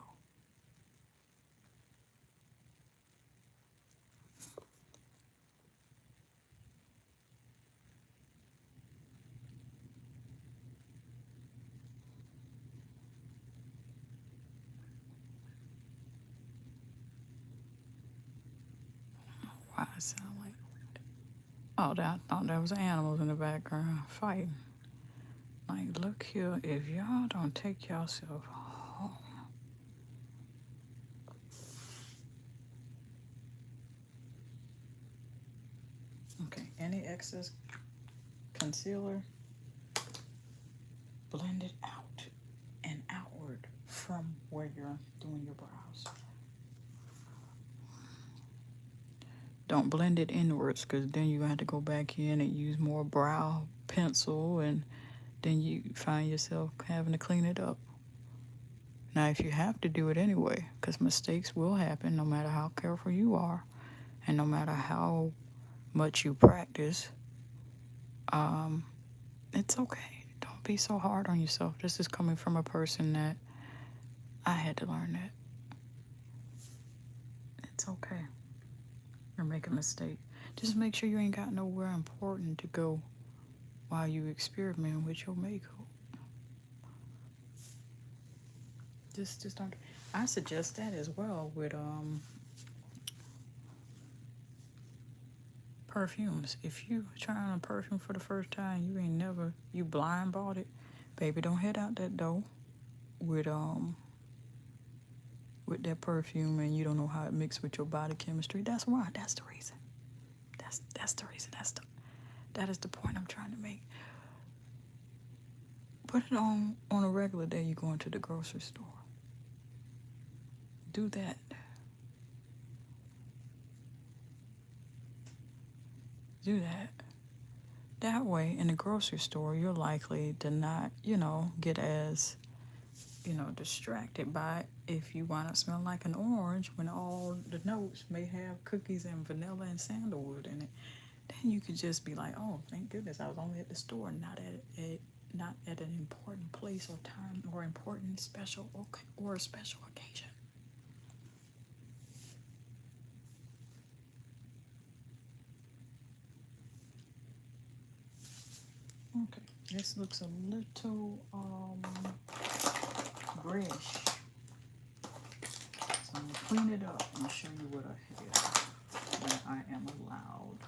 Why it sound like, oh, I thought there was animals in the background fighting. Like, look here, if y'all don't take yourself home. Okay, any excess concealer, blend it out and outward from where you're doing your brows. Don't blend it inwards, because then you have to go back in and use more brow pencil, and then you find yourself having to clean it up. Now, if you have to do it anyway, because mistakes will happen no matter how careful you are and no matter how much you practice, it's okay. Don't be so hard on yourself. This is coming from a person that I had to learn that. It's okay. Or make a mistake. Just make sure you ain't got nowhere important to go while you experiment with your makeup. Just don't. I suggest that as well with perfumes. If you try on a perfume for the first time, you blind bought it, baby, don't head out that door with that perfume and you don't know how it mixes with your body chemistry. That's why. That's the reason. That's the reason. That is the point I'm trying to make. Put it on a regular day you going to the grocery store. Do that. Do that. That way, in the grocery store, you're likely to not, get as, distracted by if you want to smell like an orange when all the notes may have cookies and vanilla and sandalwood in it. Then you could just be like, oh, thank goodness I was only at the store, not at an important place or time or important special or a special occasion. Okay, this looks a little grayish. So I'm gonna clean it up and show you what I have that I am allowed.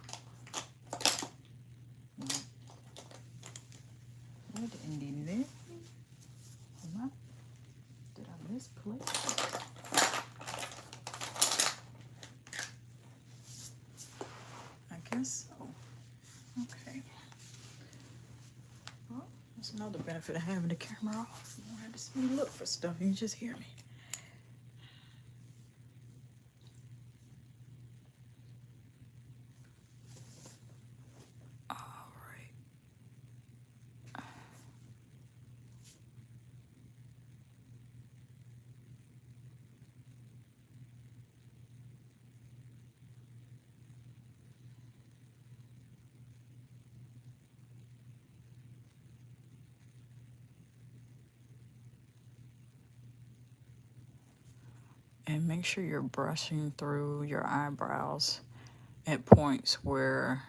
What in the name? Did I misplace? I guess so. Okay. Well, that's another benefit of having the camera off. You don't have to see me look for stuff. You can just hear me. And make sure you're brushing through your eyebrows at points where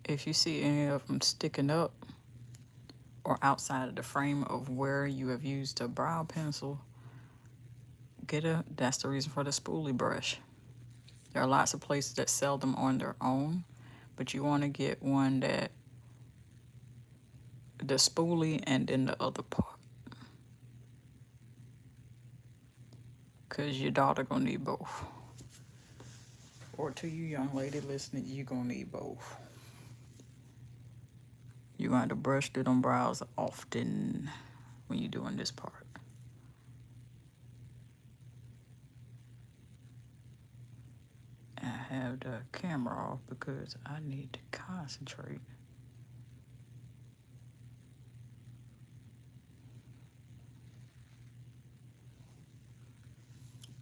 if you see any of them sticking up or outside of the frame of where you have used a brow pencil, that's the reason for the spoolie brush. There are lots of places that sell them on their own, but you want to get one that the spoolie and then the other part, because your daughter gonna need both. Or to you young lady listening, you gonna need both. You're going to brush through them brows often when you're doing this part. have the camera off because I need to concentrate.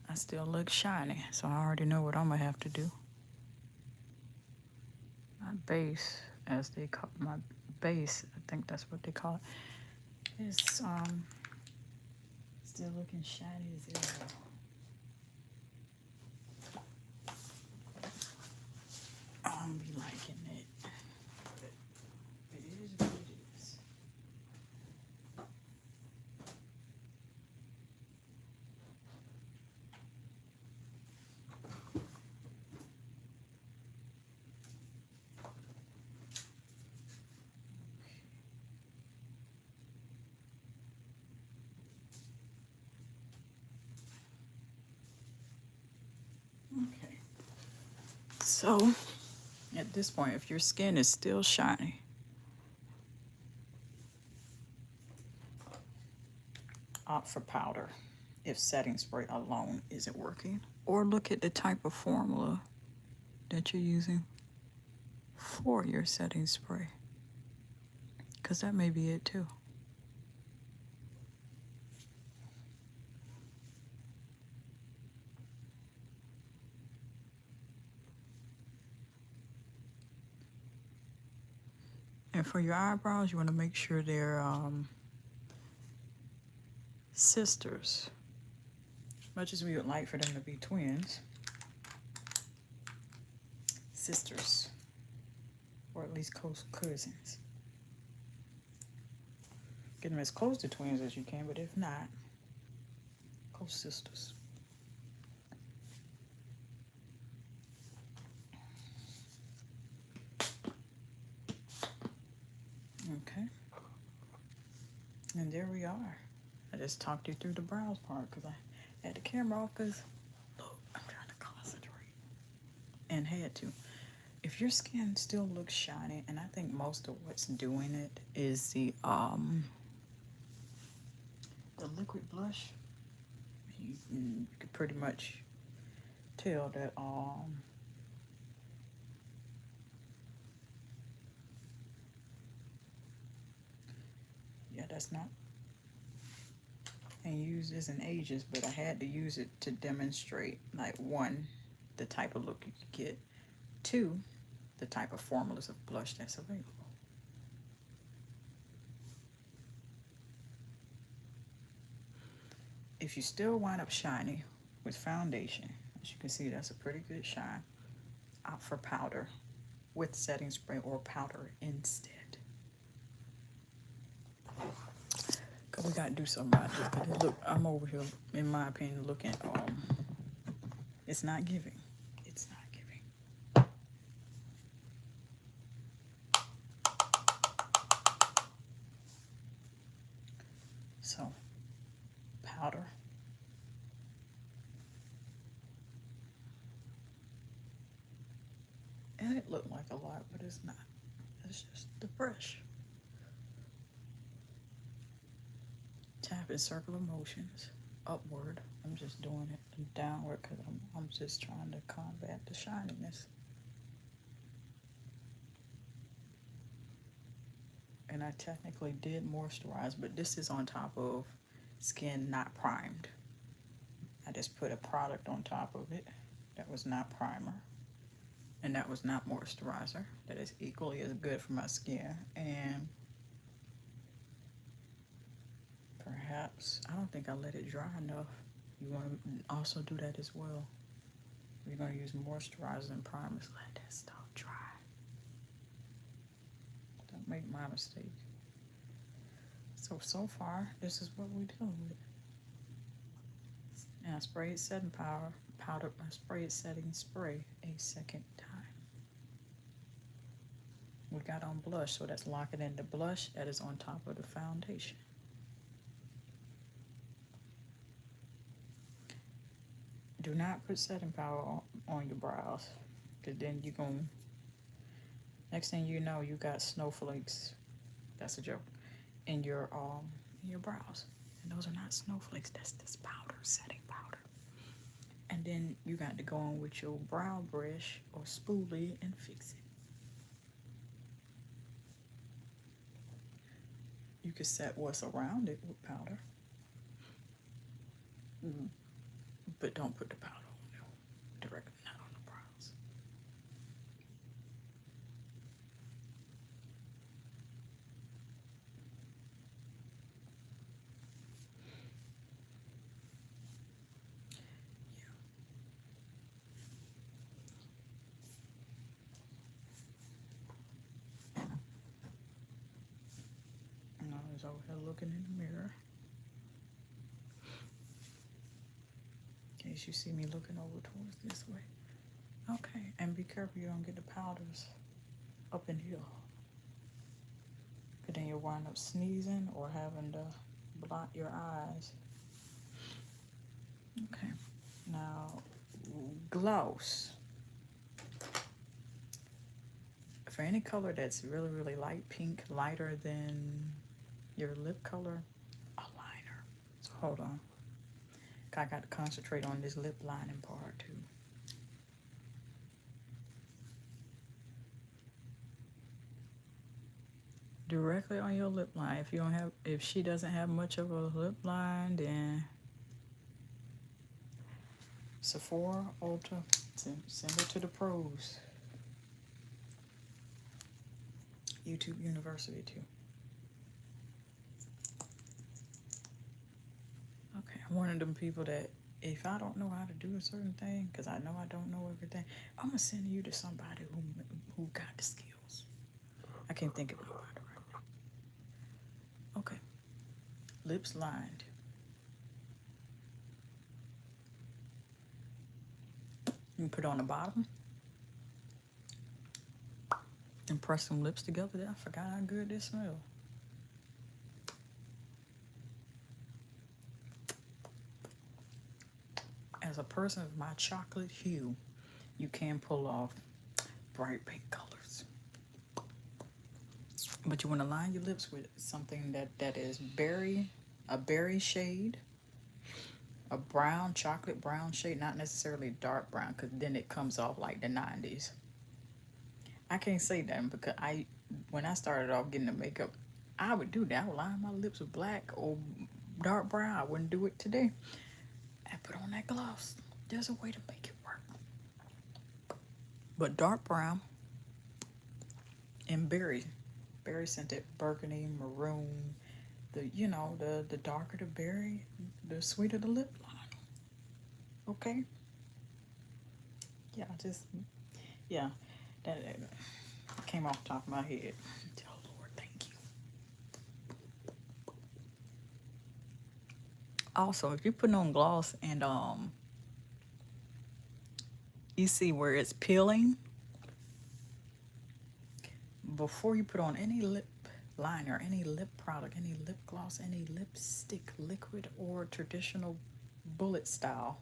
I still look shiny, so I already know what I'm gonna have to do. My base, as they call my base, I think that's what they call it, is still looking shiny as ever. I don't be liking it, but it is what it is. Okay. So, at this point, if your skin is still shiny, opt for powder if setting spray alone isn't working. Or look at the type of formula that you're using for your setting spray, because that may be it too. And for your eyebrows, you want to make sure they're sisters. As much as we would like for them to be twins, sisters, or at least close cousins. Get them as close to twins as you can, but if not, close sisters. Okay. And there we are. I just talked you through the brows part because I had the camera off because, look, I'm trying to concentrate. And had to. If your skin still looks shiny, and I think most of what's doing it is the liquid blush, you could pretty much tell that yeah, that's not, and use this in ages, but I had to use it to demonstrate, like, one, the type of look you could get, two, the type of formulas of blush that's available. If you still wind up shiny with foundation, as you can see, that's a pretty good shine, opt for powder with setting spray or powder instead. Cause we gotta do something about this. Cause look, I'm over here, in my opinion, looking. It's not giving. It's not giving. So, powder. And it looked like a lot, but it's not. It's just the brush. Tap in circular motions upward. I'm just doing it downward because I'm just trying to combat the shininess. And I technically did moisturize, but this is on top of skin not primed. I just put a product on top of it that was not primer, and that was not moisturizer. That is equally as good for my skin. And perhaps, I don't think I let it dry enough. You want to also do that as well. You're going to use moisturizers and primers. Let that stuff dry. Don't make my mistake. So far, this is what we're dealing with. And I sprayed setting powder, I sprayed setting spray a second time. We got on blush, so that's locking in the blush that is on top of the foundation. Do not put setting powder on your brows, because then you're going to, next thing you know, you got snowflakes, that's a joke, in your brows. And those are not snowflakes, that's this powder, setting powder. And then you got to go on with your brow brush or spoolie and fix it. You can set what's around it with powder, but don't put the powder on there directly, not on the brows. And I was over here looking in the mirror. In case you see me looking over towards this way. Okay, and be careful you don't get the powders up in here. Because then you'll wind up sneezing or having to blot your eyes. Okay, now gloss. For any color that's really, really light pink, lighter than your lip color, a liner. So hold on. I got to concentrate on this lip lining part too. Directly on your lip line. If she doesn't have much of a lip line, then Sephora, Ulta, send her to the pros. YouTube University too. Okay, I'm one of them people that if I don't know how to do a certain thing, because I know I don't know everything, I'm gonna send you to somebody who got the skills. I can't think of nobody right now. Okay, lips lined. You can put on the bottom and press some lips together. I forgot how good this smells. As a person of my chocolate hue, you can pull off bright pink colors. But you want to line your lips with something that is a berry shade, a brown, chocolate brown shade, not necessarily dark brown, because then it comes off like the 90s. I can't say that because when I started off getting the makeup, I would do that. I would line my lips with black or dark brown. I wouldn't do it today. I put on that gloss. There's a way to make it work. But dark brown and berry scented, burgundy, maroon. The darker the berry, the sweeter the lip line. Okay. Yeah, that came off the top of my head. Oh Lord, thank you. Also, if you're putting on gloss and you see where it's peeling, before you put on any lip liner, any lip product, any lip gloss, any lipstick, liquid or traditional bullet style,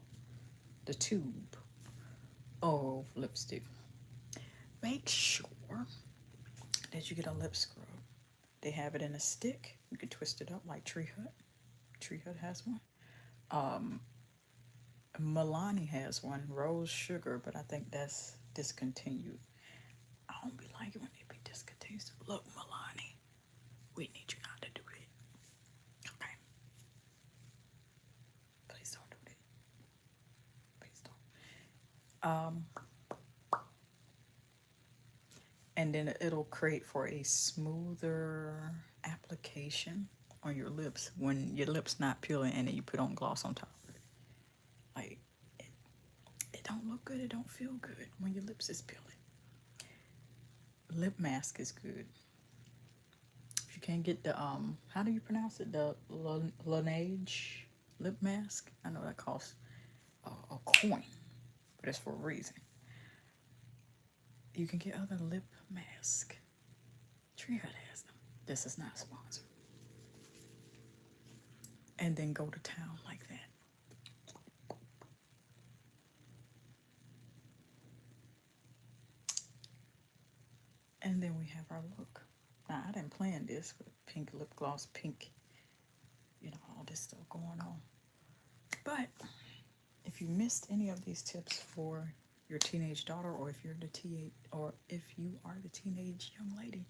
the tube of lipstick, make sure that you get a lip scrub. They have it in a stick. You can twist it up like Tree Hut. Tree Hut has one. Milani has one, Rose Sugar, but I think that's discontinued. I don't be liking when they be discontinued. Look, Milani, we need you not to do that. Okay? Please don't do that. Please don't. And then it'll create for a smoother application on your lips when your lips not peeling and then you put on gloss on top of it. Like, it don't look good, it don't feel good when your lips is peeling. Lip mask is good. If you can't get the, how do you pronounce it? The Laneige lip mask? I know that costs a coin, but it's for a reason. You can get other lip masks. Tree Hut has them. This is not sponsored. And then go to town like that. And then we have our look. Now, I didn't plan this with pink lip gloss, pink, all this stuff going on. But If you missed any of these tips for your teenage daughter, or if you're the or if you are the teenage young lady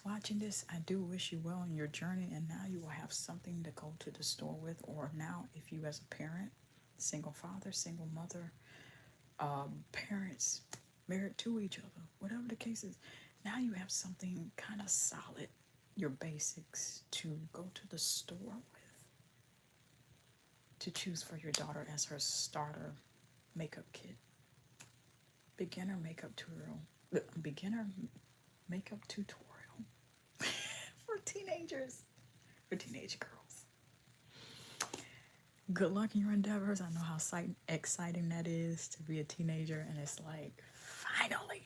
watching this, I do wish you well in your journey, and now you will have something to go to the store with. Or now, if you as a parent, single father, single mother, parents married to each other, whatever the case is, now you have something kind of solid, your basics to go to the store with, to choose for your daughter as her starter makeup kit, beginner makeup tutorial, beginner makeup tutorial for teenagers, for teenage girls. Good luck in your endeavors. I know how exciting that is to be a teenager, and it's like, finally,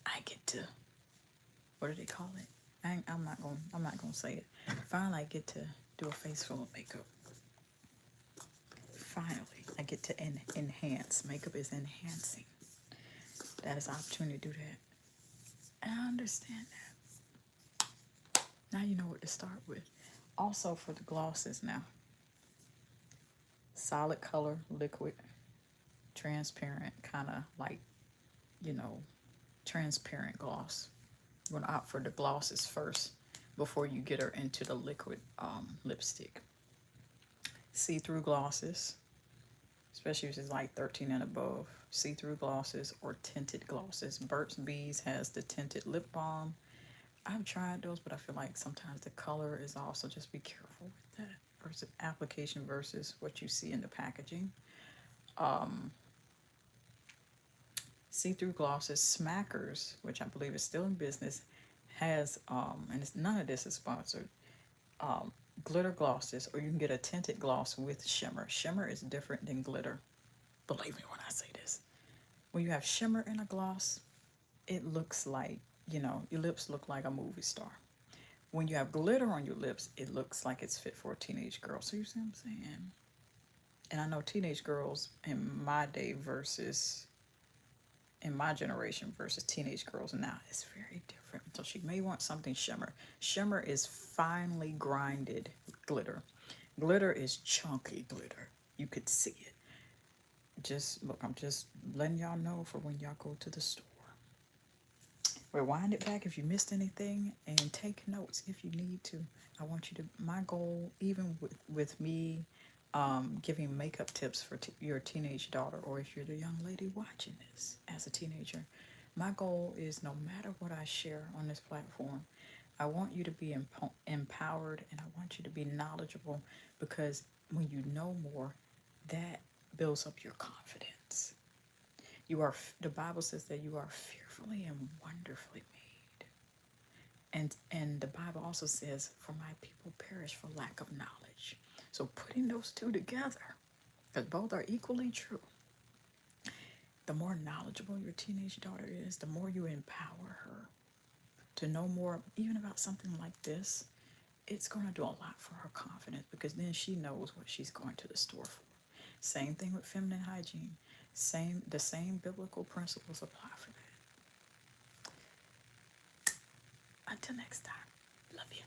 I get to, what do they call it? I'm not gonna say it. Finally, I get to do a face full of makeup. Finally, I get to enhance. Makeup is enhancing. That is an opportunity to do that. And I understand that. Now you know what to start with. Also for the glosses now. Solid color, liquid, transparent, kind of like, transparent gloss. You want to opt for the glosses first before you get her into the liquid lipstick. See-through glosses, especially if it's like 13 and above. See-through glosses or tinted glosses. Burt's Bees has the tinted lip balm. I've tried those, but I feel like sometimes the color is also, just be careful with that versus application versus what you see in the packaging. See-through glosses. Smackers, which I believe is still in business, has and none of this is sponsored, glitter glosses, or you can get a tinted gloss with shimmer. Shimmer is different than glitter, believe me when I say this. When you have shimmer in a gloss, it looks like, your lips look like a movie star. When you have glitter on your lips, it looks like it's fit for a teenage girl. So you see what I'm saying? And I know teenage girls in my day versus in my generation versus teenage girls now is very different. So she may want something shimmer. Shimmer is finely grinded glitter. Glitter is chunky glitter. You could see it. Just look, I'm just letting y'all know for when y'all go to the store. Rewind it back if you missed anything, and take notes if you need to. I want you to, my goal, even with me giving makeup tips for your teenage daughter, or if you're the young lady watching this as a teenager, my goal is, no matter what I share on this platform, I want you to be empowered, and I want you to be knowledgeable, because when you know more, that builds up your confidence. The Bible says that you are fearfully and wonderfully made. And the Bible also says, for my people perish for lack of knowledge. So putting those two together, because both are equally true, the more knowledgeable your teenage daughter is, the more you empower her to know more, even about something like this, it's going to do a lot for her confidence, because then she knows what she's going to the store for. Same thing with feminine hygiene. The same biblical principles apply for that. Until next time, love you.